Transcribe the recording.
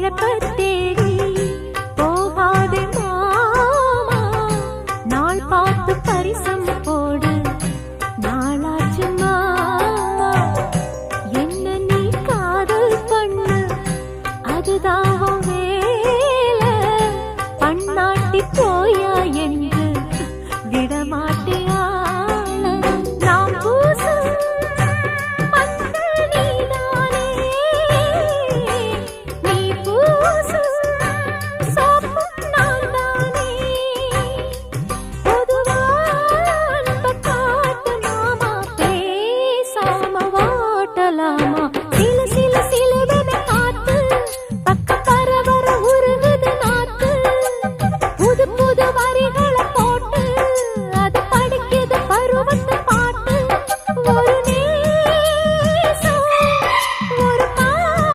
குழப்பத்தேடி போகாதே மாமா, நாள் பார்த்து பரிசம் போடு நாளாச்சு மாமா. என்ன நீ காதல் பண்ணு அதுதான்